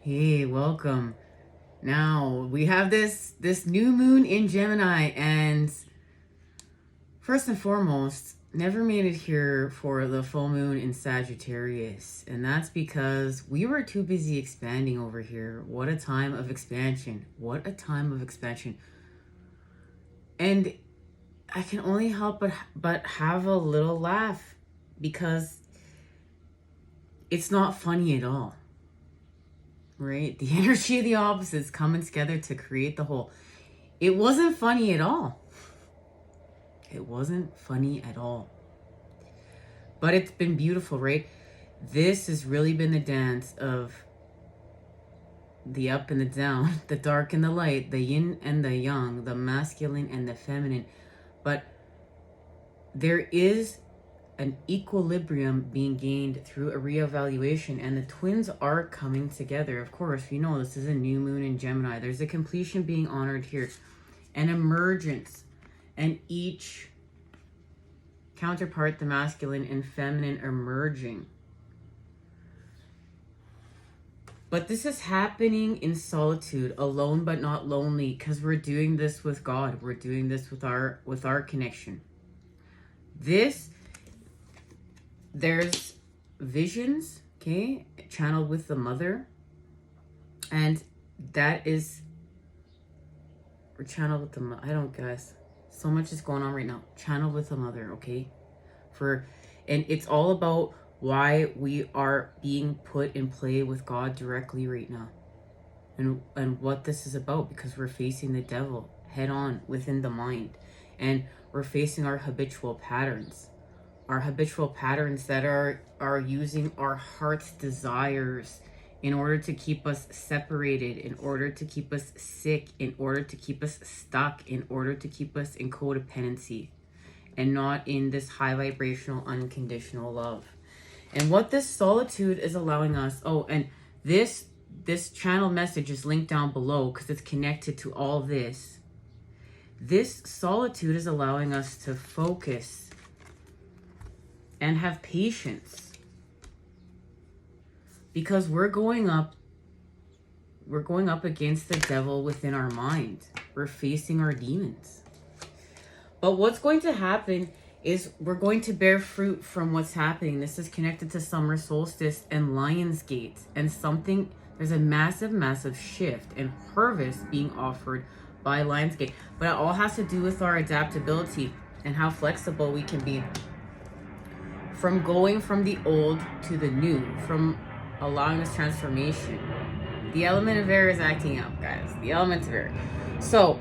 Hey, welcome. Now we have this new moon in Gemini, and first and foremost, never made it here for the full moon in Sagittarius, and that's because we were too busy expanding over here. What a time of expansion. What a time of expansion. And I can only help but have a little laugh because it's not funny at all. Right? The energy of the opposites coming together to create the whole. It wasn't funny at all. It wasn't funny at all. But it's been beautiful, right? This has really been the dance of the up and the down, the dark and the light, the yin and the yang, the masculine and the feminine. But there is an equilibrium being gained through a reevaluation, and the twins are coming together. Of course, you know this is a new moon in Gemini. There's a completion being honored here, an emergence, and each counterpart, the masculine and feminine, emerging. But this is happening in solitude, alone but not lonely, because we're doing this with God. We're doing this with our connection. There's visions, okay, channeled with the mother, and that is, or channeled with the, I don't guess, so much is going on right now, channeled with the mother, okay, and it's all about why we are being put in play with God directly right now, and what this is about, because we're facing the devil head on within the mind, and we're facing our habitual patterns. Our habitual patterns that are using our heart's desires in order to keep us separated, in order to keep us sick, in order to keep us stuck, in order to keep us in codependency and not in this high vibrational unconditional love. And what this solitude is allowing us, and this channel message is linked down below because it's connected to all this. This solitude is allowing us to focus and have patience, because we're going up against the devil within our mind. We're facing our demons. But what's going to happen is we're going to bear fruit from what's happening. This is connected to summer solstice and Lionsgate, and there's a massive shift and harvest being offered by Lionsgate. But it all has to do with our adaptability and how flexible we can be. From going from the old to the new, from allowing this transformation. The element of air is acting up, guys. The element of air. So,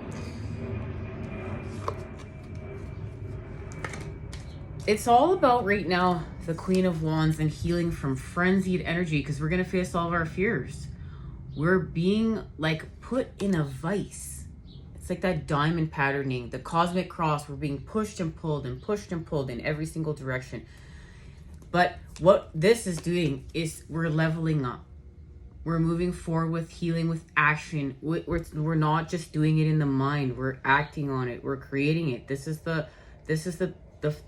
it's all about right now the Queen of Wands and healing from frenzied energy, because we're going to face all of our fears. We're being like put in a vice. It's like that diamond patterning, the cosmic cross. We're being pushed and pulled in every single direction. But what this is doing is we're leveling up. We're moving forward with healing, with action. We're not just doing it in the mind. We're acting on it. We're creating it. This is the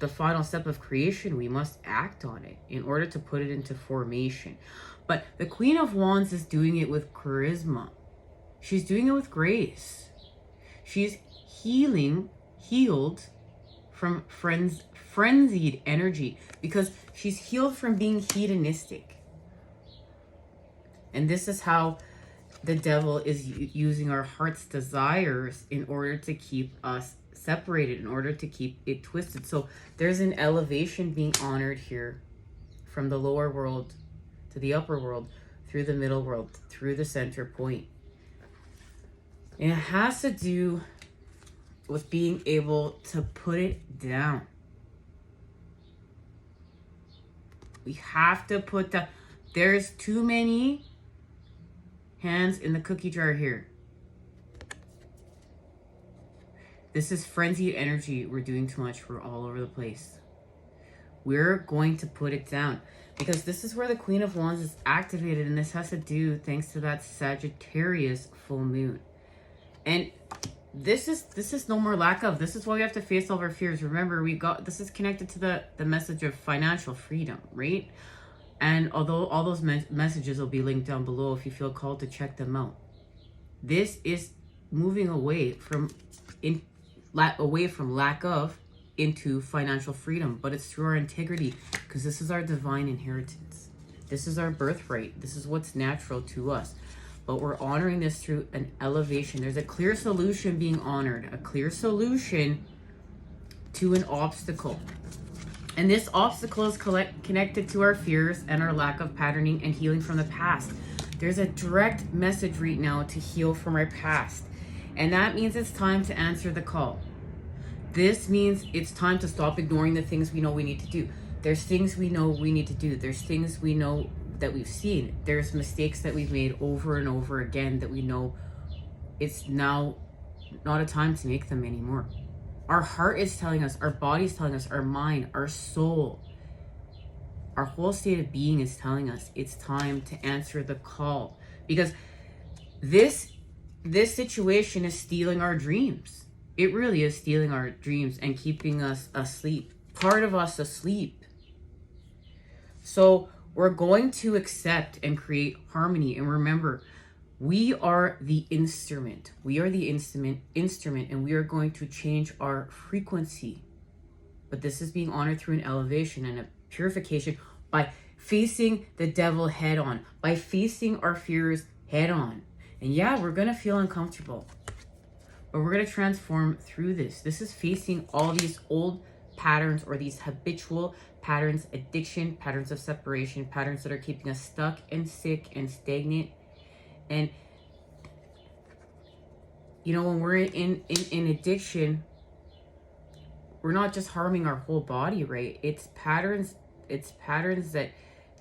final step of creation. We must act on it in order to put it into formation. But the Queen of Wands is doing it with charisma. She's doing it with grace. She's healed from frenzied energy, because she's healed from being hedonistic. And this is how the devil is using our heart's desires in order to keep us separated, in order to keep it twisted. So there's an elevation being honored here from the lower world to the upper world, through the middle world, through the center point. And it has to do with being able to put it down. We have to put down. There's too many hands in the cookie jar here. This is frenzied energy. We're doing too much. We're all over the place. We're going to put it down, because this is where the Queen of Wands is activated, and this has to do thanks to that Sagittarius full moon. And this is no more lack of. This is why we have to face all of our fears. Remember, this is connected to the message of financial freedom, right? And although all those messages will be linked down below if you feel called to check them out. This is moving away from lack of into financial freedom, but it's through our integrity, because this is our divine inheritance. This is our birthright. This is what's natural to us. But we're honoring this through an elevation. There's a clear solution being honored, a clear solution to an obstacle. And this obstacle is connected to our fears and our lack of patterning and healing from the past. There's a direct message right now to heal from our past. And that means it's time to answer the call. This means it's time to stop ignoring the things we know we need to do. There's things we know we need to do. There's things we know that we've seen. There's mistakes that we've made over and over again that we know it's now not a time to make them anymore. Our heart is telling us, our body is telling us, our mind, our soul, our whole state of being is telling us it's time to answer the call. Because this situation is stealing our dreams. It really is stealing our dreams and keeping us asleep. Part of us asleep. So we're going to accept and create harmony. And remember, we are the instrument. We are the instrument, and we are going to change our frequency. But this is being honored through an elevation and a purification by facing the devil head on, by facing our fears head on. And yeah, we're going to feel uncomfortable, but we're going to transform through this. This is facing all these old patterns or these habitual patterns, addiction, patterns of separation, patterns that are keeping us stuck and sick and stagnant. And, you know, when we're in addiction, we're not just harming our whole body, right? It's patterns that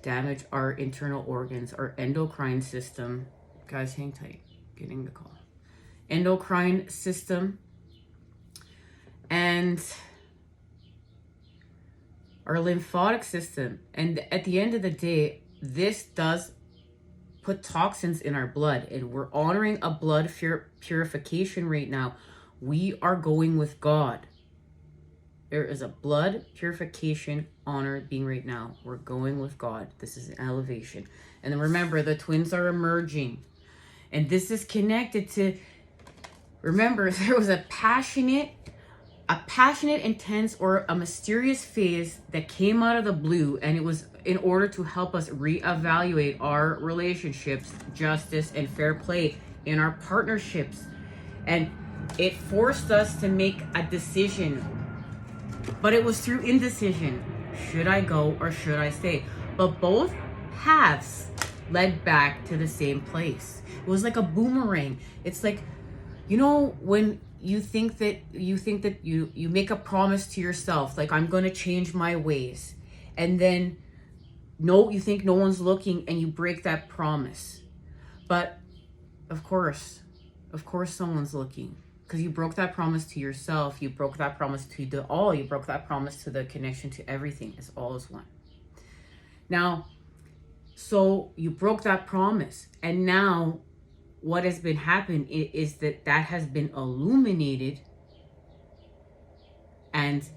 damage our internal organs, our endocrine system. Guys, hang tight, getting the call. Endocrine system and our lymphatic system. And at the end of the day, this does put toxins in our blood, and we're honoring a blood purification right now. We are going with God. There is a blood purification honor being right now. We're going with God. This is an elevation. And then remember, the twins are emerging. And this is connected to, remember, there was a passionate, intense, or a mysterious phase that came out of the blue, and it was in order to help us reevaluate our relationships, justice, and fair play in our partnerships. And it forced us to make a decision, but it was through indecision. Should I go or should I stay? But both paths led back to the same place. It was like a boomerang. It's like, you know, when you think that you make a promise to yourself, like, I'm going to change my ways, and then you think no one's looking, and you break that promise. But of course someone's looking, because you broke that promise to yourself. You broke that promise to the all. You broke that promise to the connection to everything. It's all as one. Now, so you broke that promise, and now what has been happening is that has been illuminated, and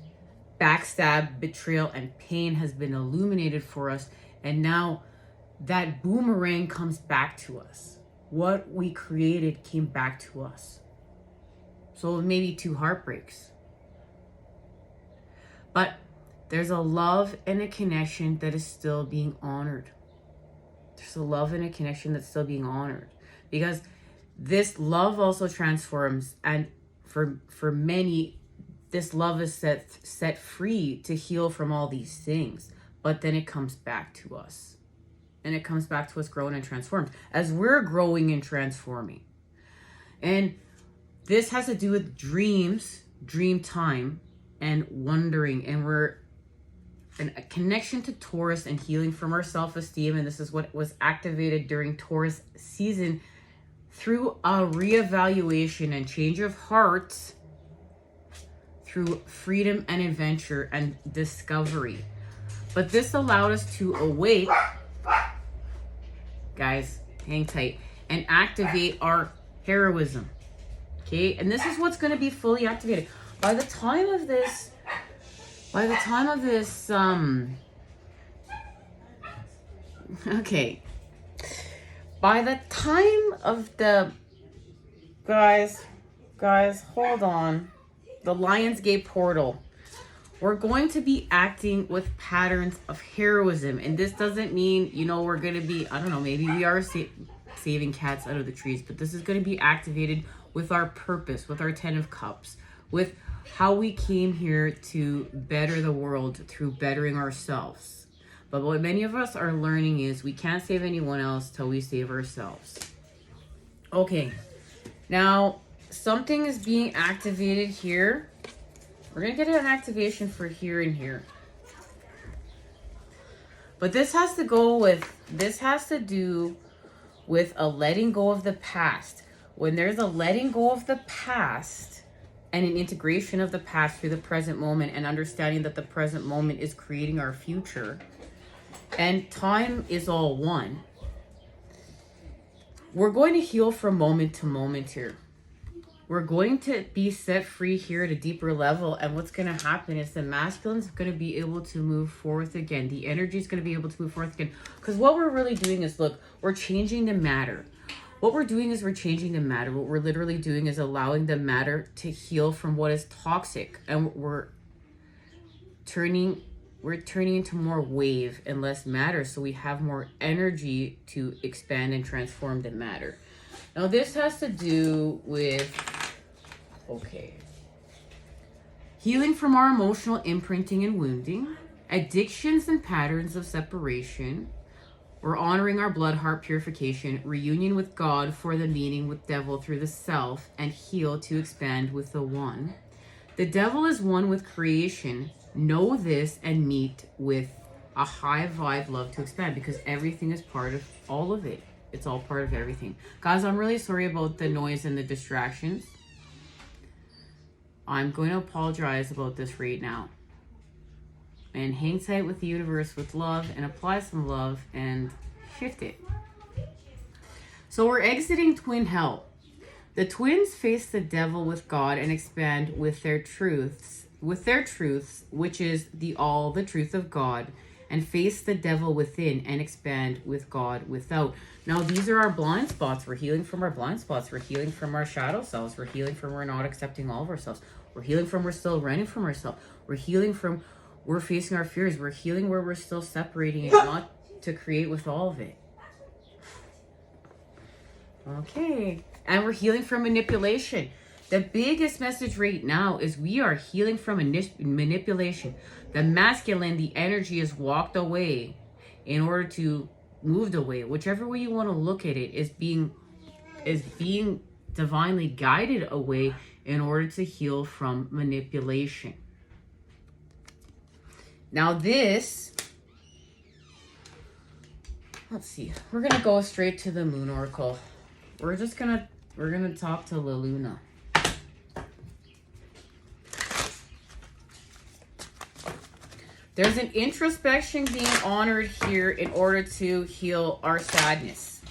backstab, betrayal, and pain has been illuminated for us. And now that boomerang comes back to us. What we created came back to us. So maybe 2 heartbreaks. But there's a love and a connection that is still being honored. There's a love and a connection that's still being honored. Because this love also transforms, and for many, this love is set free to heal from all these things. But then it comes back to us. And it comes back to us grown and transformed as we're growing and transforming. And this has to do with dreams, dream time, and wondering. And we're in a connection to Taurus and healing from our self-esteem. And this is what was activated during Taurus season through a reevaluation and change of heart, through freedom and adventure and discovery. But this allowed us to awake, guys, hang tight, and activate our heroism. Okay, and this is what's going to be fully activated by the time of this Okay. By the time of the... Guys, hold on. The Lionsgate portal. We're going to be acting with patterns of heroism. And this doesn't mean, you know, we're going to be, I don't know, maybe we are saving cats out of the trees. But this is going to be activated with our purpose, with our 10 of Cups, with how we came here to better the world through bettering ourselves. But what many of us are learning is we can't save anyone else till we save ourselves. Okay. Now, something is being activated here. We're going to get an activation for here and here. But this has to do with a letting go of the past. When there's a letting go of the past and an integration of the past through the present moment and understanding that the present moment is creating our future and time is all one. We're going to heal from moment to moment here. We're going to be set free here at a deeper level. And what's going to happen is the masculine is going to be able to move forth again. The energy is going to be able to move forth again. Because what we're really doing is, look, we're changing the matter. What we're doing is we're changing the matter. What we're literally doing is allowing the matter to heal from what is toxic. And we're turning into more wave and less matter. So we have more energy to expand and transform the matter. Now this has to do with, okay, healing from our emotional imprinting and wounding, addictions and patterns of separation. We're honoring our blood heart purification, reunion with God for the meeting with devil through the self, and heal to expand with the one. The devil is one with creation. Know this and meet with a high vibe love to expand, because everything is part of all of it. It's all part of everything. Guys, I'm really sorry about the noise and the distractions. I'm going to apologize about this right now. And hang tight with the universe with love and apply some love and shift it. So we're exiting twin hell. The twins face the devil with God and expand with their truths, which is the truth of God, and face the devil within and expand with God without. Now, these are our blind spots. We're healing from our blind spots. We're healing from our shadow selves. We're healing from we're not accepting all of ourselves. We're healing from we're still running from ourselves. We're healing from we're facing our fears. We're healing where we're still separating it, not to create with all of it. Okay. And we're healing from manipulation. The biggest message right now is we are healing from manipulation. The masculine, the energy is walked away in order to moved away. Whichever way you want to look at it is being divinely guided away in order to heal from manipulation. Now this, let's see. We're going to go straight to the Moon Oracle. We're going to talk to La Luna. There's an introspection being honored here in order to heal our sadness.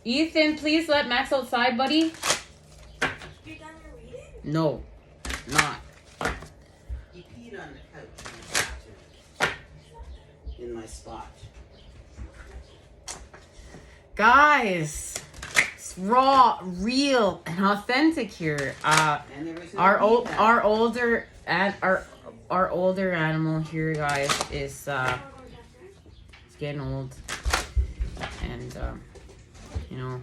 Ethan, please let Max outside, buddy. You're done your reading? No, not. He peed on the couch in my spot. Guys, it's raw, real, and authentic here. And there was no Our older animal here, guys, is it's getting old, and you know,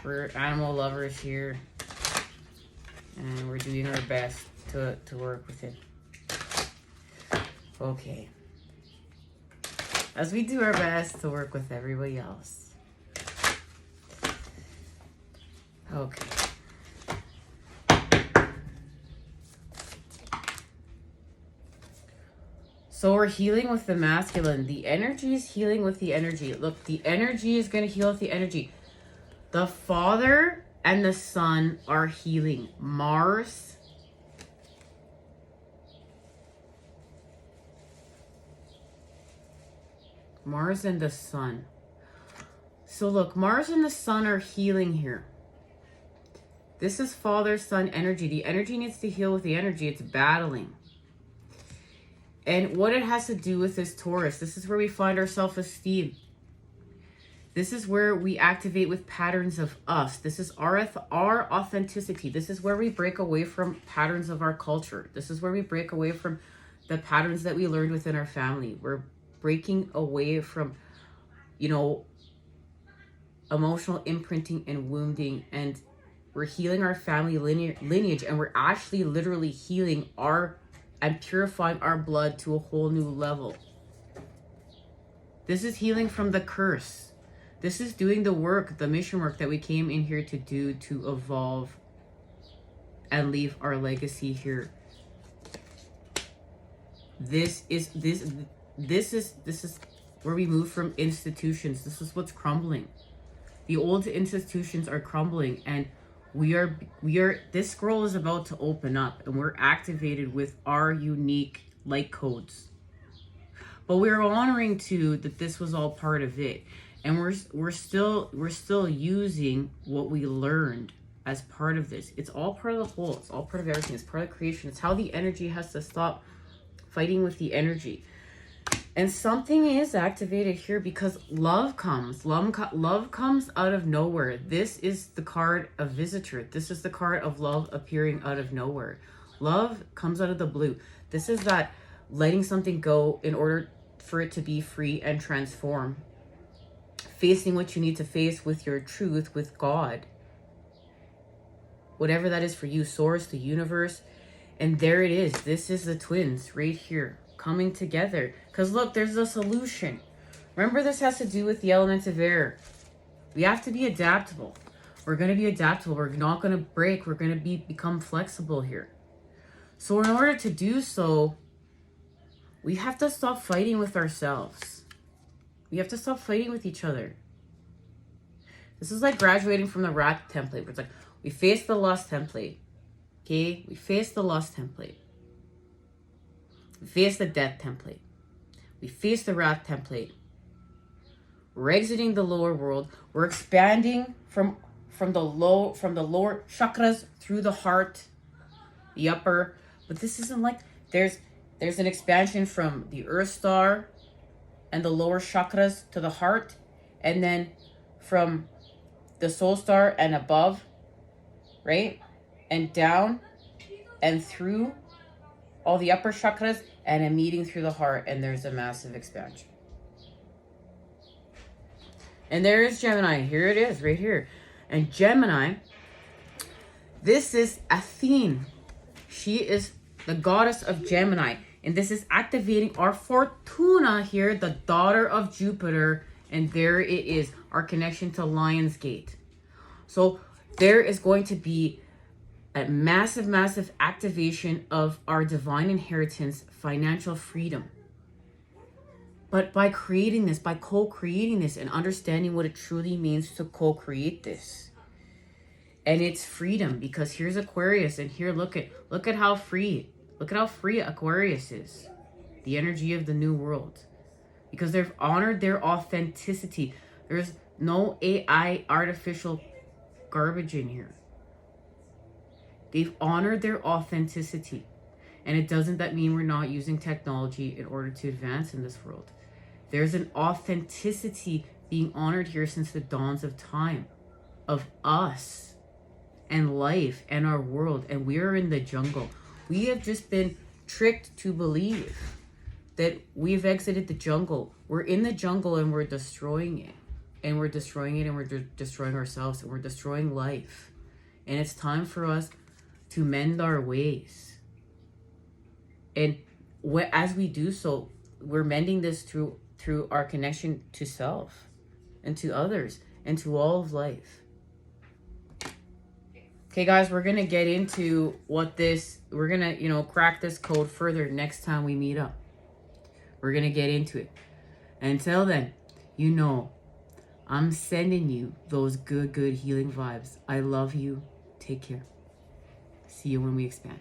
we're animal lovers here, and we're doing our best to work with it. Okay. As we do our best to work with everybody else. Okay. So we're healing with the masculine. The energy is healing with the energy. Look, the energy is going to heal with the energy. The Father and the Son are healing. Mars and the Sun. So look, Mars and the Sun are healing here. This is father-son energy. The energy needs to heal with the energy. It's battling. And what it has to do with this Taurus, this is where we find our self-esteem. This is where we activate with patterns of us. This is our authenticity. This is where we break away from patterns of our culture. This is where we break away from the patterns that we learned within our family. We're breaking away from, you know, emotional imprinting and wounding, and we're healing our family lineage, and we're actually literally healing and purifying our blood to a whole new level. This is healing from the curse. This is doing the work, the mission work that we came in here to do, to evolve and leave our legacy here. This is where we move from institutions. This is what's crumbling. The old institutions are crumbling, and this scroll is about to open up, and we're activated with our unique light codes. But we're honoring too that this was all part of it. And we're still using what we learned as part of this. It's all part of the whole. It's all part of everything. It's part of creation. It's how the energy has to stop fighting with the energy. And something is activated here because love comes. Love comes out of nowhere. This is the card of visitor. This is the card of love appearing out of nowhere. Love comes out of the blue. This is that letting something go in order for it to be free and transform. Facing what you need to face with your truth, with God. Whatever that is for you, source, the universe. And there it is. This is the twins right here coming together. Because look, there's a solution. Remember, this has to do with the elements of air. We have to be adaptable. We're going to be adaptable. We're not going to break. We're going to become flexible here. So in order to do so, we have to stop fighting with ourselves. We have to stop fighting with each other. This is like graduating from the wrath template. Where it's like, we face the lost template. Okay? We face the lost template. We face the death template. We face the wrath template. We're exiting the lower world. We're expanding from the lower chakras through the heart, the upper. But this isn't like, there's an expansion from the earth star and the lower chakras to the heart, and then from the soul star and above, right? And down and through all the upper chakras, and a meeting through the heart, and there's a massive expansion. And there is Gemini. Here it is, right here. And Gemini, this is Athene. She is the goddess of Gemini. And this is activating our Fortuna here, the daughter of Jupiter. And there it is, our connection to Lionsgate. So there is going to be a massive, massive activation of our divine inheritance, financial freedom. But by creating this, by co-creating this and understanding what it truly means to co-create this. And it's freedom, because here's Aquarius, and here look at how free. Look at how free Aquarius is. The energy of the new world. Because they've honored their authenticity. There's no AI artificial garbage in here. They've honored their authenticity. And it doesn't that mean we're not using technology in order to advance in this world. There's an authenticity being honored here since the dawns of time. Of us. And life. And our world. And we are in the jungle. We have just been tricked to believe that we've exited the jungle. We're in the jungle and we're destroying it. And we're destroying it, and we're destroying ourselves, and we're destroying life. And it's time for us to mend our ways. And as we do so, we're mending this through our connection to self and to others and to all of life. Okay, guys, we're going to get into we're going to, crack this code further next time we meet up. We're going to get into it. Until then, I'm sending you those good healing vibes. I love you. Take care. See you when we expand.